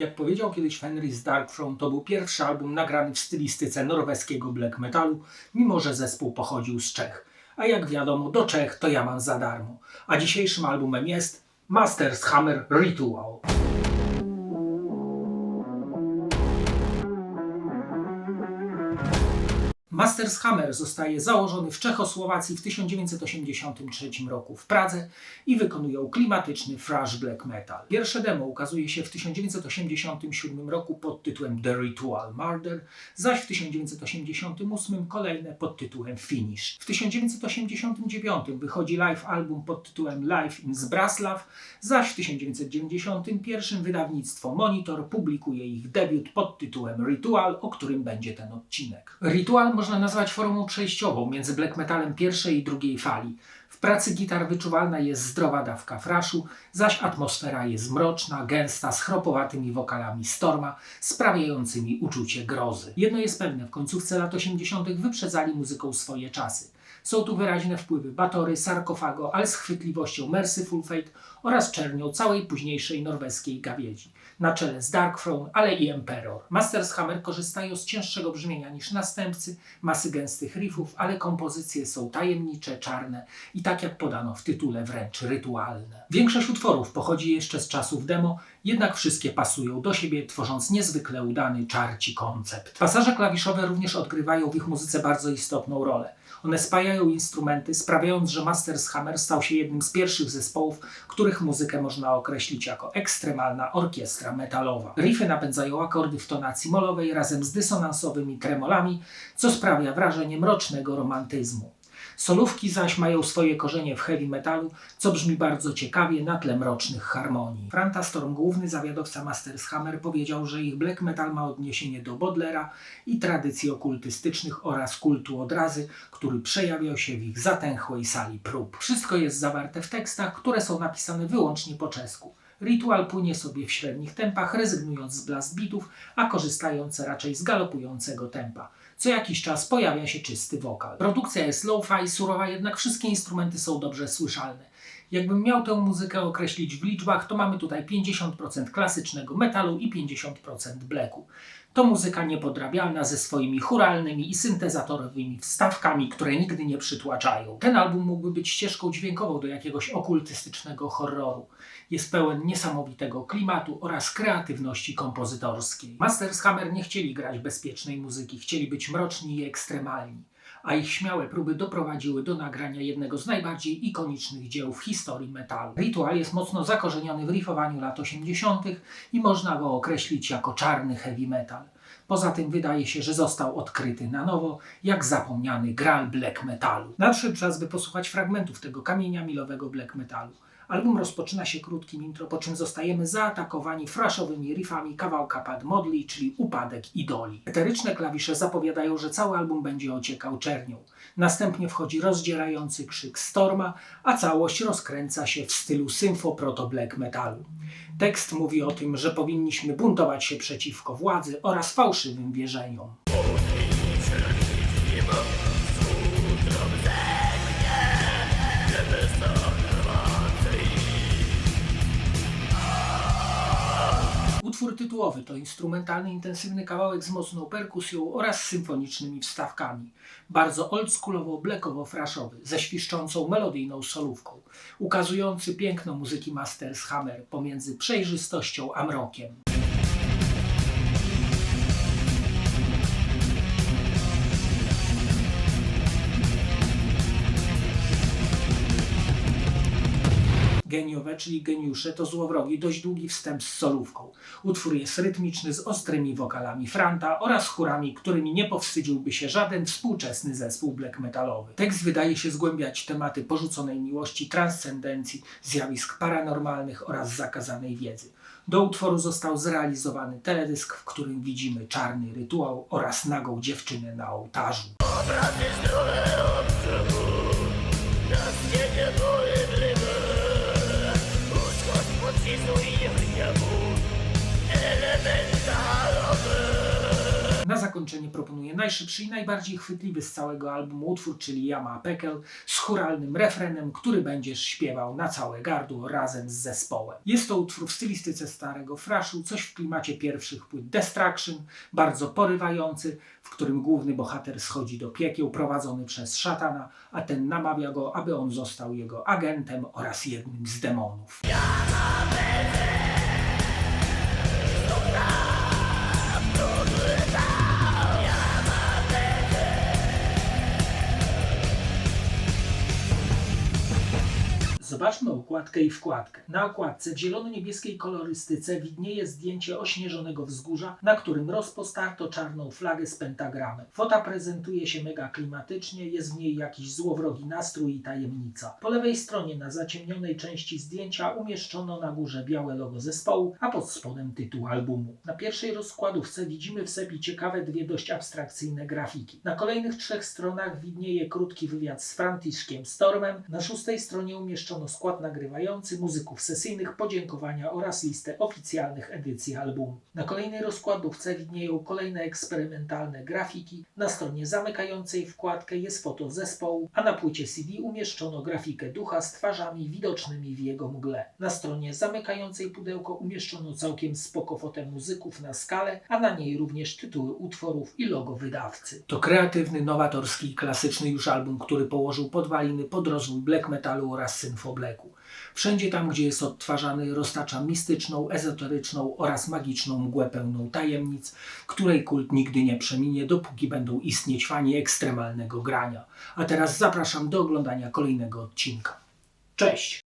Jak powiedział kiedyś Fenris Darkthrone, to był pierwszy album nagrany w stylistyce norweskiego black metalu, mimo że zespół pochodził z Czech. A jak wiadomo, do Czech to ja mam za darmo. A dzisiejszym albumem jest Masters Hammer Ritual. Masters Hammer zostaje założony w Czechosłowacji w 1983 roku w Pradze i wykonują klimatyczny thrash black metal. Pierwsze demo ukazuje się w 1987 roku pod tytułem The Ritual Murder, zaś w 1988 kolejne pod tytułem Finish. W 1989 wychodzi live album pod tytułem Live in Zbraslav, zaś w 1991 wydawnictwo Monitor publikuje ich debiut pod tytułem Ritual, o którym będzie ten odcinek. Ritual można nazwać formą przejściową między black metalem pierwszej i drugiej fali. W pracy gitar wyczuwalna jest zdrowa dawka thrashu, zaś atmosfera jest mroczna, gęsta, z chropowatymi wokalami Storma, sprawiającymi uczucie grozy. Jedno jest pewne, w końcówce lat 80. wyprzedzali muzyką swoje czasy. Są tu wyraźne wpływy Batory, Sarkofago, ale z chwytliwością Merciful Fate oraz czernią całej późniejszej norweskiej gawiedzi. Na czele z Darkthrone, ale i Emperor. Masters Hammer korzystają z cięższego brzmienia niż następcy, masy gęstych riffów, ale kompozycje są tajemnicze, czarne i tak jak podano w tytule wręcz rytualne. Większość utworów pochodzi jeszcze z czasów demo, jednak wszystkie pasują do siebie, tworząc niezwykle udany czarci koncept. Pasaże klawiszowe również odgrywają w ich muzyce bardzo istotną rolę. One spajają instrumenty, sprawiając, że Masters Hammer stał się jednym z pierwszych zespołów, których muzykę można określić jako ekstremalna orkiestra metalowa. Riffy napędzają akordy w tonacji molowej razem z dysonansowymi tremolami, co sprawia wrażenie mrocznego romantyzmu. Solówki zaś mają swoje korzenie w heavy metalu, co brzmi bardzo ciekawie na tle mrocznych harmonii. Franta Storm, główny zawiadowca Masters Hammer, powiedział, że ich black metal ma odniesienie do Bodlera i tradycji okultystycznych oraz kultu odrazy, który przejawiał się w ich zatęchłej sali prób. Wszystko jest zawarte w tekstach, które są napisane wyłącznie po czesku. Ritual płynie sobie w średnich tempach, rezygnując z blast beatów, a korzystając raczej z galopującego tempa. Co jakiś czas pojawia się czysty wokal. Produkcja jest lo-fi, surowa, jednak wszystkie instrumenty są dobrze słyszalne. Jakbym miał tę muzykę określić w liczbach, to mamy tutaj 50% klasycznego metalu i 50% blacku. To muzyka niepodrabialna ze swoimi chóralnymi i syntezatorowymi wstawkami, które nigdy nie przytłaczają. Ten album mógłby być ścieżką dźwiękową do jakiegoś okultystycznego horroru. Jest pełen niesamowitego klimatu oraz kreatywności kompozytorskiej. Masters Hammer nie chcieli grać bezpiecznej muzyki, chcieli być mroczni i ekstremalni, a ich śmiałe próby doprowadziły do nagrania jednego z najbardziej ikonicznych dzieł w historii metalu. Ritual jest mocno zakorzeniony w riffowaniu lat 80. i można go określić jako czarny heavy metal. Poza tym wydaje się, że został odkryty na nowo, jak zapomniany graal black metalu. Nadszedł czas, by posłuchać fragmentów tego kamienia milowego black metalu. Album rozpoczyna się krótkim intro, po czym zostajemy zaatakowani thrashowymi riffami kawałka Pad Modli, czyli Upadek Idoli. Eteryczne klawisze zapowiadają, że cały album będzie ociekał czernią. Następnie wchodzi rozdzierający krzyk Storma, a całość rozkręca się w stylu symfo-proto-black metalu. Tekst mówi o tym, że powinniśmy buntować się przeciwko władzy oraz fałszywym wierzeniom. Utwór tytułowy to instrumentalny, intensywny kawałek z mocną perkusją oraz symfonicznymi wstawkami. Bardzo oldschoolowo-blackowo-thrashowy, ze świszczącą melodyjną solówką, ukazujący piękno muzyki Masters Hammer pomiędzy przejrzystością a mrokiem. Geniowe, czyli geniusze, to złowrogi, dość długi wstęp z solówką. Utwór jest rytmiczny z ostrymi wokalami Franta oraz chórami, którymi nie powstydziłby się żaden współczesny zespół black metalowy. Tekst wydaje się zgłębiać tematy porzuconej miłości, transcendencji, zjawisk paranormalnych oraz zakazanej wiedzy. Do utworu został zrealizowany teledysk, w którym widzimy czarny rytuał oraz nagą dziewczynę na ołtarzu. Na zakończenie zakończenie proponuję najszybszy i najbardziej chwytliwy z całego albumu utwór, czyli Yama Pekel z chóralnym refrenem, który będziesz śpiewał na całe gardło razem z zespołem. Jest to utwór w stylistyce starego thrashu, coś w klimacie pierwszych płyt Destruction, bardzo porywający, w którym główny bohater schodzi do piekieł prowadzony przez szatana, a ten namawia go, aby on został jego agentem oraz jednym z demonów. Zobaczmy okładkę i wkładkę. Na okładce w zielono-niebieskiej kolorystyce widnieje zdjęcie ośnieżonego wzgórza, na którym rozpostarto czarną flagę z pentagramem. Fota prezentuje się mega klimatycznie, jest w niej jakiś złowrogi nastrój i tajemnica. Po lewej stronie na zaciemnionej części zdjęcia umieszczono na górze białe logo zespołu, a pod spodem tytuł albumu. Na pierwszej rozkładówce widzimy w sebii ciekawe dwie dość abstrakcyjne grafiki. Na kolejnych 3 stronach widnieje krótki wywiad z Františkiem Stormem. Na 6. stronie umieszczono skład nagrywający, muzyków sesyjnych, podziękowania oraz listę oficjalnych edycji albumu. Na kolejnej rozkładówce widnieją kolejne eksperymentalne grafiki. Na stronie zamykającej wkładkę jest foto zespołu, a na płycie CD umieszczono grafikę ducha z twarzami widocznymi w jego mgle. Na stronie zamykającej pudełko umieszczono całkiem spoko fotę muzyków na skale, a na niej również tytuły utworów i logo wydawcy. To kreatywny, nowatorski i klasyczny już album, który położył podwaliny pod rozwój black metalu oraz synfoblaku. Wszędzie tam, gdzie jest odtwarzany, roztacza mistyczną, ezoteryczną oraz magiczną mgłę pełną tajemnic, której kult nigdy nie przeminie, dopóki będą istnieć fani ekstremalnego grania. A teraz zapraszam do oglądania kolejnego odcinka. Cześć!